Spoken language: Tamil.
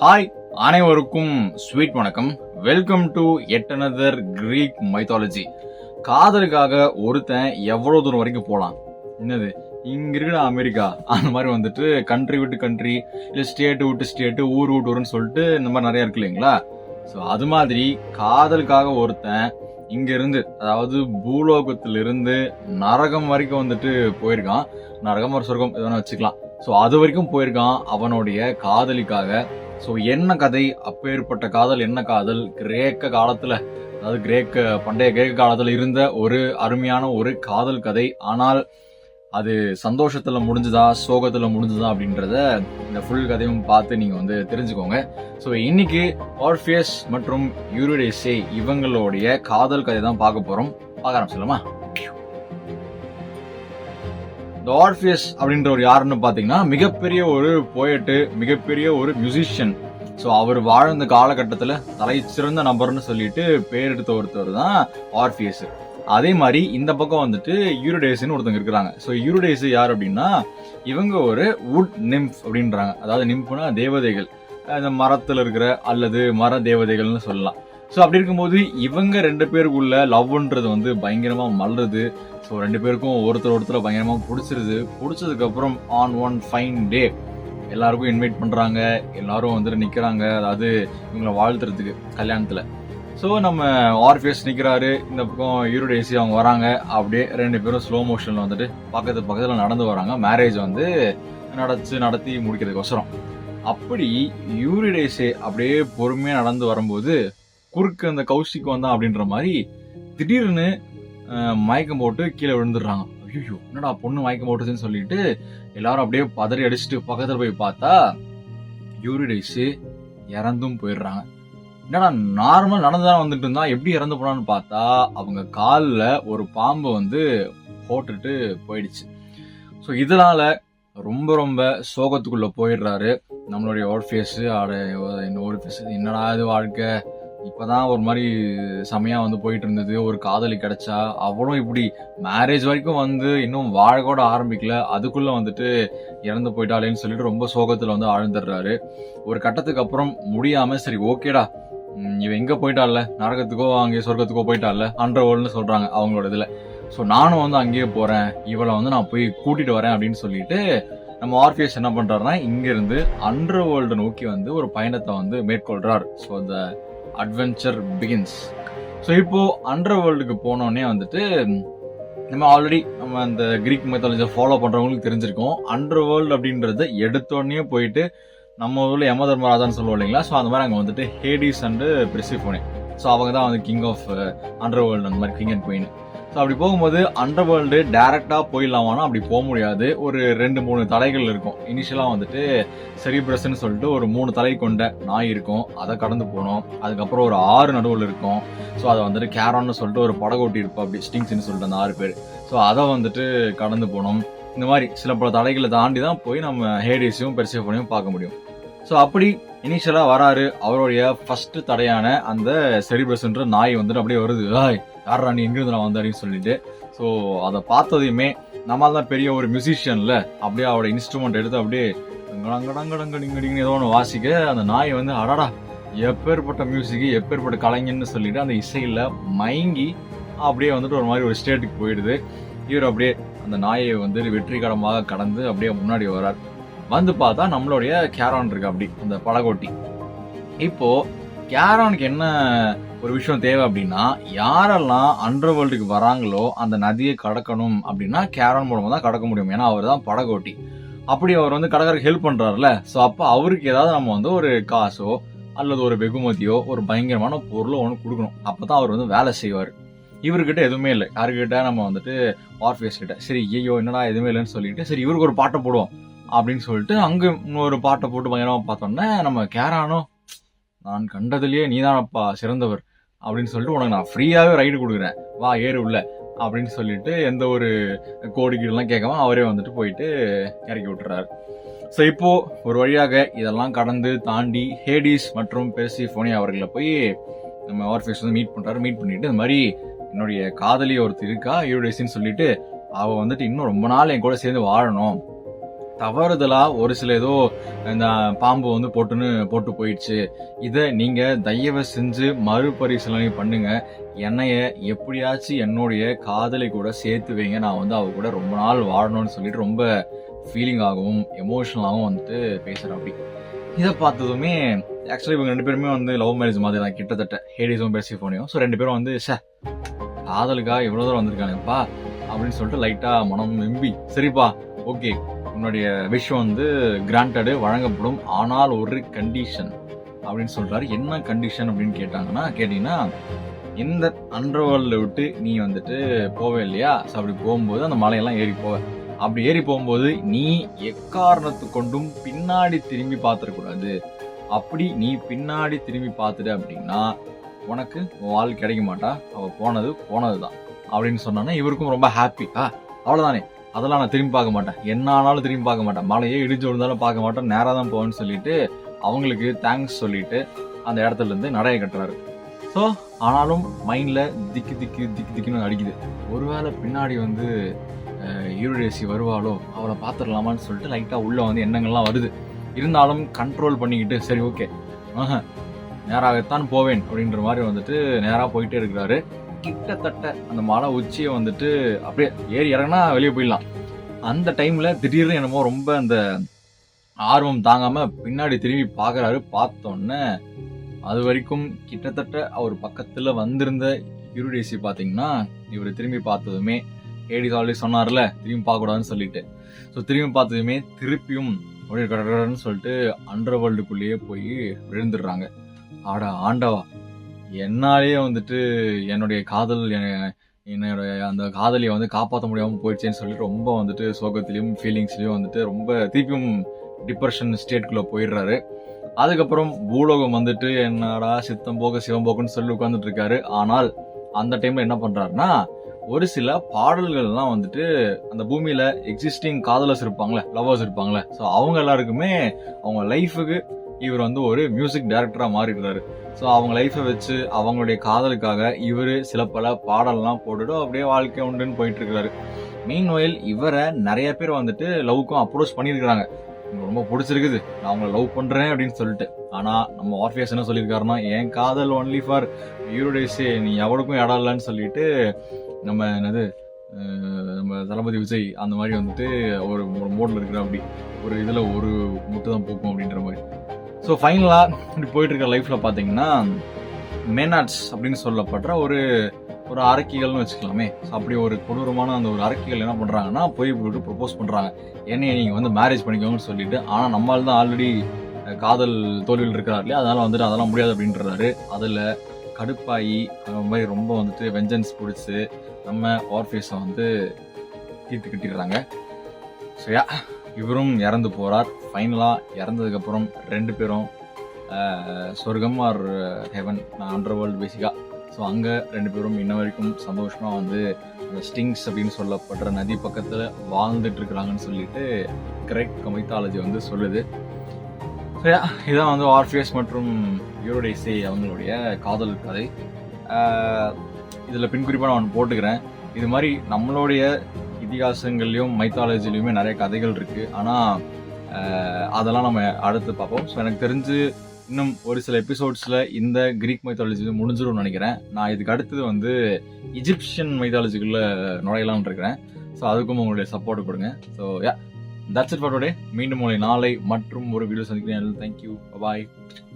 ஹாய், அனைவருக்கும் ஸ்வீட் வணக்கம். Welcome to yet another Greek mythology. காதலுக்காக ஒருத்தன் எவ்வளவு தூரம் வரைக்கும் போலாம்? என்னது இங்க இருக்கிற அமெரிக்கா அந்த மாதிரி வந்துட்டு கண்ட்ரி விட்டு கண்ட்ரி, இல்ல ஸ்டேட் விட்டு ஸ்டேட், ஊர் விட்டு ஊருன்னு சொல்லிட்டு இந்த மாதிரி நிறைய இருக்கு இல்லைங்களா? ஸோ அது மாதிரி காதலுக்காக ஒருத்தன் இங்க இருந்து, அதாவது பூலோகத்திலிருந்து நரகம் வரைக்கும் வந்துட்டு போயிருக்கான். நரகம் ஒரு சொர்க்கம் எதனா வச்சுக்கலாம். ஸோ அது வரைக்கும் போயிருக்கான் அவனுடைய காதலிக்காக. ஸோ என்ன கதை, அப்பேற்பட்ட காதல் என்ன காதல்? கிரேக்க காலத்துல, அதாவது பண்டைய கிரேக்க காலத்துல இருந்த ஒரு அருமையான ஒரு காதல் கதை. ஆனால் அது சந்தோஷத்துல முடிஞ்சுதா, சோகத்துல முடிஞ்சுதா அப்படின்றத இந்த ஃபுல் கதையும் பார்த்து நீங்க வந்து தெரிஞ்சுக்கோங்க. ஸோ இன்னைக்கு ஆர்ஃபியஸ் மற்றும் யூரிடிசே இவங்களுடைய காதல் கதை தான் பார்க்க போறோம். பார்க்க ஆரம்பிச்சலாமா? இந்த ஆர்ஃபியஸ் அப்படின்ற ஒரு யாருன்னு பாத்தீங்கன்னா மிகப்பெரிய ஒரு போயட்டு, மிகப்பெரிய ஒரு மியூசிஷியன். ஸோ அவர் வாழ்ந்த காலகட்டத்துல தலை சிறந்த நபர்னு சொல்லிட்டு பேர் எடுத்த ஒருத்தர் தான் ஆர்ஃபியஸ். அதே மாதிரி இந்த பக்கம் வந்துட்டு யூரிடேஸ்னு ஒருத்தங்க இருக்கிறாங்க. ஸோ யூரிடேஸ் யார் அப்படின்னா, இவங்க ஒரு வுட் நிம்ஃப் அப்படின்றாங்க. அதாவது நிம்ஃப்னா தேவதைகள், இந்த மரத்துல இருக்கிற அல்லது மர தேவதைகள்னு சொல்லலாம். ஸோ அப்படி இருக்கும்போது இவங்க ரெண்டு பேருக்குள்ள லவ்ன்றது வந்து பயங்கரமா மலருது. ஸோ ரெண்டு பேருக்கும் ஒருத்தர் பயங்கரமா பிடிச்சதுக்கு அப்புறம் ஆன் ஒன் ஃபைன் டே எல்லாருக்கும் இன்வைட் பண்றாங்க. எல்லாரும் வந்துட்டு நிக்கிறாங்க, அதாவது இவங்களை வாழ்த்துறதுக்கு கல்யாணத்துல. ஸோ நம்ம ஆர்ஃபியஸ் நிக்கிறாரு, இந்த பக்கம் யூரிடேசி அவங்க வராங்க. அப்படியே ரெண்டு பேரும் ஸ்லோ மோஷன்ல வந்துட்டு பக்கத்துல நடந்து வராங்க, மேரேஜ் வந்து நடத்தி முடிக்கிறதுக்கோசரம். அப்படி யூரிடேசி அப்படியே பொறுமையா நடந்து வரும்போது குறுக்கு அந்த கௌஷிக் வந்தான் அப்படின்ற மாதிரி திடீர்னு மயக்கம் போட்டு கீழே விழுந்துடுறாங்க. ஐயோ, என்னடா பொண்ணு மயக்கம் போட்டுச்சுன்னு சொல்லிட்டு எல்லாரும் அப்படியே பதறி அடிச்சுட்டு பக்கத்துல போய் பார்த்தா யூரிடைஸ் இறந்தும் போயிடுறாங்க. என்னடா நார்மல் நடந்துதான் வந்துட்டு இருந்தா, எப்படி இறந்து போனான்னு பார்த்தா அவங்க காலில் ஒரு பாம்பு வந்து போட்டுட்டு போயிடுச்சு. ஸோ இதனால ரொம்ப ரொம்ப சோகத்துக்குள்ள போயிடுறாரு நம்மளுடைய ஆர்ஃபியஸ். என்னடா இது வாழ்க்கை, இப்பதான் ஒரு மாதிரி செமையா வந்து போயிட்டு இருந்தது, ஒரு காதலி கிடைச்சா, அவளும் இப்படி மேரேஜ் வரைக்கும் வந்து இன்னும் வாழ கூட ஆரம்பிக்கல, அதுக்குள்ள வந்துட்டு இறந்து போயிட்டாளேன்னு சொல்லிட்டு ரொம்ப சோகத்துல வந்து ஆழ்ந்துடுறாரு. ஒரு கட்டத்துக்கு அப்புறம் முடியாம, சரி ஓகேடா, இவ எங்க போயிட்டால, நரகத்துக்கோ அங்கே சொர்க்கத்துக்கோ போயிட்டால, அண்டர் வேர்ல்டுன்னு சொல்றாங்க அவங்களோட இதுல. ஸோ நானும் வந்து அங்கேயே போறேன், இவளை வந்து நான் போய் கூட்டிட்டு வரேன் அப்படின்னு சொல்லிட்டு நம்ம ஆர்ஃபியஸ் என்ன பண்றாருன்னா, இங்க இருந்து அண்டர் வேர்ல்டு நோக்கி வந்து ஒரு பயணத்தை வந்து மேற்கொள்றார். So the adventure begins. So இப்போ அண்டர் வேர்ல்டுக்கு போனோடனே வந்துட்டு நம்ம ஆல்ரெடி நம்ம அந்த கிரீக் மைத்தாலஜியை ஃபாலோ பண்றவங்களுக்கு தெரிஞ்சிருக்கோம். அண்டர் வேர்ல்டு அப்படின்றத எடுத்தோடனே போயிட்டு நம்ம ஊர்ல யம தர்மராஜான்னு சொல்லுவோம் இல்லைங்களா? ஸோ அந்த மாதிரி அங்கே வந்துட்டு ஹேடிஸ் அண்ட் பெர்சிஃபோனே, ஸோ அவங்க தான் வந்து கிங் ஆஃப் அண்டர் வேர்ல்டு, அந்த மாதிரி கிங் அண்ட் குயின். ஸோ அப்படி போகும்போது அண்டர் வேர்ல்டு டைரக்டா போயிடலாமானா அப்படி போக முடியாது. ஒரு 2-3 தலைகள் இருக்கும். இனிஷியலா வந்துட்டு செரிப்ரஸ்ன்னு சொல்லிட்டு ஒரு 3 தலை கொண்ட நாய் இருக்கும், அதை கடந்து போனோம். அதுக்கப்புறம் ஒரு 6 நடுவில் இருக்கும். ஸோ அதை வந்துட்டு கேரான்னு சொல்லிட்டு ஒரு படகோட்டி இருக்கும், அப்படி ஸ்டிங்ஸ்ன்னு சொல்லிட்டு அந்த 6 பேர். ஸோ அதை வந்துட்டு கடந்து போனோம். இந்த மாதிரி சில பல தடைகளை தாண்டி தான் போய் நம்ம ஹேடிஸையும் பெர்செஃபோனையும் பார்க்க முடியும். ஸோ அப்படி இனிஷியலா வராரு. அவருடைய ஃபர்ஸ்ட் தடையான அந்த செரிப்ரஸ்ன்ற நாய் வந்துட்டு அப்படியே வருது. யாரா நீ எங்கிருந்து நான் வந்தாருன்னு சொல்லிட்டு. ஸோ அதை பார்த்ததையுமே நம்மளால தான் பெரிய ஒரு மியூசிஷியன்ல, அப்படியே அவரோட இன்ஸ்ட்ருமெண்ட் எடுத்து அப்படியே ஏதோ ஒன்று வாசிக்க, அந்த நாய் வந்து அடடா எப்பேற்பட்ட மியூசிக், எப்பேற்பட்ட கலைஞன்னு சொல்லிட்டு அந்த இசையில மயங்கி அப்படியே வந்துட்டு ஒரு மாதிரி ஒரு ஸ்டேட்டுக்கு போயிடுது. இவர் அப்படியே அந்த நாயை வந்து வெற்றிகரமாக கடந்து அப்படியே முன்னாடி வர்றார். வந்து பார்த்தா நம்மளுடைய கேரான் இருக்கு, அப்படி அந்த படகோட்டி. இப்போ கேரானுக்கு என்ன ஒரு விஷயம் தேவை அப்படின்னா, யாரெல்லாம் அண்டர் வேர்ல்டுக்கு வராங்களோ அந்த நதியை கடக்கணும் அப்படின்னா கேரான் மூலமா தான் கடக்க முடியும். ஏன்னா அவர் தான் படகோட்டி. அப்படி அவர் வந்து கடற்கரைக்கு ஹெல்ப் பண்றாருல. ஸோ அப்போ அவருக்கு ஏதாவது நம்ம வந்து ஒரு காசோ அல்லது ஒரு வெகுமதியோ ஒரு பயங்கரமான பொருளோ ஒன்று கொடுக்கணும். அப்பதான் அவர் வந்து வேலை செய்வார். இவர்கிட்ட எதுவுமே இல்லை. யாருக்கிட்ட நம்ம வந்துட்டு ஆர்ஃபியஸ் கிட்ட, சரி ஐயோ என்னடா எதுவுமே இல்லைன்னு சொல்லிட்டு, சரி இவருக்கு ஒரு பாட்டை போடுவோம் அப்படின்னு சொல்லிட்டு அங்க இன்னொரு பாட்டை போட்டு பயங்கரமா பார்த்தோன்னே நம்ம கேரானோ, நான் கண்டதுலயே நீதானப்பா சிறந்தவர் அப்படின்னு சொல்லிட்டு உனக்கு நான் ஃப்ரீயாவே ரைடு கொடுக்குறேன், வா ஏறு உள்ள அப்படின்னு சொல்லிட்டு எந்த ஒரு கோடிக்கீடுலாம் கேட்காம அவரே வந்துட்டு போயிட்டு இறக்கி விட்டுறாரு. ஸோ இப்போ ஒரு வழியாக இதெல்லாம் கடந்து தாண்டி ஹேடிஸ் மற்றும் பெர்சிஃபோனே அவர்களை போய் நம்ம ஆர்ஃபியஸ் வந்து மீட் பண்றாரு. மீட் பண்ணிட்டு இந்த மாதிரி என்னுடைய காதலி ஒருத்தர் இருக்கா யூரிடிஸ்ன்னு சொல்லிட்டு, அவ வந்துட்டு இன்னும் ரொம்ப நாள் என் கூட சேர்ந்து வாழணும், தவறுதலா ஒரு சில ஏதோ இந்த பாம்பு வந்து போட்டு போயிடுச்சு, இதை நீங்க தயவு செஞ்சு மறுபரிசீலனை பண்ணுங்க. என்னைய எப்படியாச்சும் என்னுடைய காதலை கூட சேர்த்து வைங்க, நான் வந்து அவ கூட ரொம்ப நாள் வாழணும்னு சொல்லிட்டு ரொம்ப ஃபீலிங் ஆகவும் எமோஷனலாகவும் வந்துட்டு பேசுறேன். அப்படி இதை பார்த்ததுமே ஆக்சுவலி இவங்க 2 பேருமே வந்து லவ் மேரேஜ் மாதிரி தான் கிட்டத்தட்ட, ஹேடிஸும் பெர்சிஃபோனியும். ஸோ 2 பேரும் வந்து காதலுக்கா இவ்வளோ தூரம் வந்திருக்காங்கப்பா அப்படின்னு சொல்லிட்டு லைட்டா மனம் வெம்பி, சரிப்பா ஓகே உன்னுடைய விஷயம் வந்து கிராண்டடு வழங்கப்படும், ஆனால் ஒரு கண்டிஷன் அப்படின்னு சொல்றாரு. என்ன கண்டிஷன் அப்படின்னு கேட்டீங்கன்னா, இந்த அண்டர்வேர்ல்ட விட்டு நீ வந்துட்டு போவே இல்லையா, ஸோ அப்படி போகும்போது அந்த மலையெல்லாம் ஏறி போவ, அப்படி ஏறி போகும்போது நீ எக்காரணத்து கொண்டும் பின்னாடி திரும்பி பார்த்துடக்கூடாது. அப்படி நீ பின்னாடி திரும்பி பார்த்துட்ட அப்படின்னா உனக்கு வாழ் கிடைக்க மாட்டா, அவ போனதுதான் அப்படின்னு சொன்னா இவருக்கும் ரொம்ப ஹாப்பி. அவ்வளவுதானே, அதெல்லாம் நான் திரும்பி பார்க்க மாட்டேன், என்ன ஆனாலும் திரும்பி பார்க்க மாட்டேன், மலையே இடிஞ்சு விழுந்தாலும் பார்க்க மாட்டேன், நேராக தான் போவேன்னு சொல்லிட்டு அவங்களுக்கு தேங்க்ஸ் சொல்லிட்டு அந்த இடத்துல இருந்து நடைய கட்டுறாரு. ஸோ ஆனாலும் மைண்ட்ல திக்குன்னு அடிக்குது, ஒருவேளை பின்னாடி வந்து யூரிடேசி வருவாளோ, அவளை பார்த்துடலாமான்னு சொல்லிட்டு லைட்டா உள்ள வந்து எண்ணங்கள்லாம் வருது. இருந்தாலும் கண்ட்ரோல் பண்ணிக்கிட்டு சரி ஓகே நேராகத்தான் போவேன் அப்படின்ற மாதிரி வந்துட்டு நேராக போயிட்டே இருக்கிறாரு. கிட்டத்தட்ட அந்த மலை உச்சியை வந்துட்டு அப்படியே ஏறி இறங்கினா வெளியே போயிடலாம். அந்த டைம்ல திடீர்னு என்னமோ ரொம்ப அந்த ஆர்வம் தாங்காம பின்னாடி திரும்பி பார்க்கறாரு. பார்த்தோன்னே அது வரைக்கும் கிட்டத்தட்ட அவர் பக்கத்துல வந்திருந்த யூரிடேசி பாத்தீங்கன்னா இவர் திரும்பி பார்த்ததுமே, ஹேடிஸ் ஆல்ரெடி சொன்னார்ல திரும்பி பார்க்க கூடாதுன்னு சொல்லிட்டு, ஸோ திரும்பி பார்த்ததுமே திருப்பியும் அப்படியே கடற்கடன்னு சொல்லிட்டு அண்டர்வேர்ல்டுக்குள்ளேயே போய் விழுந்துடுறாங்க. ஆடா ஆண்டவா, என்னாலேயே வந்துட்டு என்னுடைய காதல் என்னுடைய அந்த காதலியை வந்து காப்பாற்ற முடியாமல் போயிடுச்சேன்னு சொல்லிட்டு ரொம்ப வந்துட்டு சோகத்திலையும் ஃபீலிங்ஸ்லையும் வந்துட்டு ரொம்ப திருப்பியும் டிப்ரெஷன் ஸ்டேட்குள்ளே போயிடுறாரு. அதுக்கப்புறம் பூலோகம் வந்துட்டு என்னடா சித்தம் போக சிவம் போக்குன்னு சொல்லி உட்காந்துட்டு இருக்காரு. ஆனால் அந்த டைம்ல என்ன பண்றாருன்னா, ஒரு சில பாடல்கள்லாம் வந்துட்டு அந்த பூமியில எக்ஸிஸ்டிங் காதலர்ஸ் இருப்பாங்களே, லவ்வர்ஸ் இருப்பாங்களே, ஸோ அவங்க எல்லாருக்குமே அவங்க லைஃபுக்கு இவர் வந்து ஒரு மியூசிக் டைரக்டரா மாறிடுறாரு. ஸோ அவங்க லைஃபை வச்சு அவங்களுடைய காதலுக்காக இவர் சில பல பாடல்லாம் போட்டுட்டு அப்படியே வாழ்க்கை உண்டுன்னு போயிட்டு இருக்கிறாரு. மீன்வயல் இவரை நிறைய பேர் வந்துட்டு லவ்க்கும் அப்ரோச் பண்ணியிருக்கிறாங்க, எனக்கு ரொம்ப பிடிச்சிருக்குது, நான் அவங்களை லவ் பண்றேன் அப்படின்னு சொல்லிட்டு. ஆனா நம்ம ஆர்ஃபியஸ் என்ன சொல்லியிருக்காருன்னா, என் காதல் ஒன்லி ஃபார் யூரோடேஸே, நீ எவனுக்கும் இடம் இல்லைன்னு சொல்லிட்டு நம்ம தளபதி விஜய் அந்த மாதிரி வந்துட்டு ஒரு மோட்ல இருக்கிற அப்படி ஒரு இதுல ஒரு முட்டு தான் போக்கும் அப்படின்ற மாதிரி. ஸோ ஃபைனலா இப்படி போயிட்டு இருக்க லைஃப்ல பாத்தீங்கன்னா மேனாட்ஸ் அப்படின்னு சொல்லப்படுற ஒரு அரக்கிகள்னு வச்சுக்கலாமே. அப்படி ஒரு கொடூரமான அந்த ஒரு அரக்கிகள் என்ன பண்றாங்கன்னா, போய் ப்ரொபோஸ் பண்றாங்க, என்னைய நீங்க வந்து மேரேஜ் பண்ணிக்கோங்கன்னு சொல்லிட்டு. ஆனா நம்மளால தான் ஆல்ரெடி காதல் தோல்வியில் இருக்கிறார் இல்லையா, அதனால வந்துட்டு அதெல்லாம் முடியாது அப்படின்றாரு. அதுல கடுப்பாயி அந்த மாதிரி ரொம்ப வந்துட்டு வெஞ்சன்ஸ் பிடிச்சி நம்ம ஆர்ஃபியஸை வந்து தீர்த்து கட்டிடுறாங்க. ஸோ இவரும் இறந்து போறார். ஃபைனலா இறந்ததுக்கு அப்புறம் 2 பேரும் சொர்க்கம் ஆர் ஹெவன், அண்டர்வேர்ல்டு பேசிக்கா. ஸோ அங்கே 2 பேரும் இன்ன வரைக்கும் சந்தோஷமா வந்து அந்த ஸ்டிங்ஸ் அப்படின்னு சொல்லப்படுற நதி பக்கத்தில் வாழ்ந்துட்டு இருக்கிறாங்கன்னு சொல்லிட்டு கிரேக் மைத்தாலஜி வந்து சொல்லுது. ஸோ இதான் வந்து ஆர்ஃபியஸ் மற்றும் யூரோடேஸே அவங்களுடைய காதல் கதை. இதில் பின்குறிப்பாக நான் ஒன்று போட்டுக்கிறேன், இது மாதிரி நம்மளுடைய இதிகாசங்கள்லையும் மைத்தாலஜிலையுமே நிறைய கதைகள் இருக்கு. ஆனால் அதெல்லாம் நம்ம அடுத்து பார்ப்போம். ஸோ எனக்கு தெரிஞ்சு இன்னும் ஒரு சில எபிசோட்ஸில் இந்த கிரீக் மைத்தாலஜி முடிஞ்சிடும்னு நினைக்கிறேன். நான் இதுக்கு அடுத்தது வந்து இஜிப்சியன் மைத்தாலஜிக்குள்ள நுழையலாம்னு இருக்கிறேன். ஸோ அதுக்கும் உங்களுடைய சப்போர்ட் கொடுங்க. So that's it for today. மீண்டும் உங்களை நாளை மற்றும் ஒரு வீடியோ சந்திக்கிறேன். தேங்க்யூ, பாய்.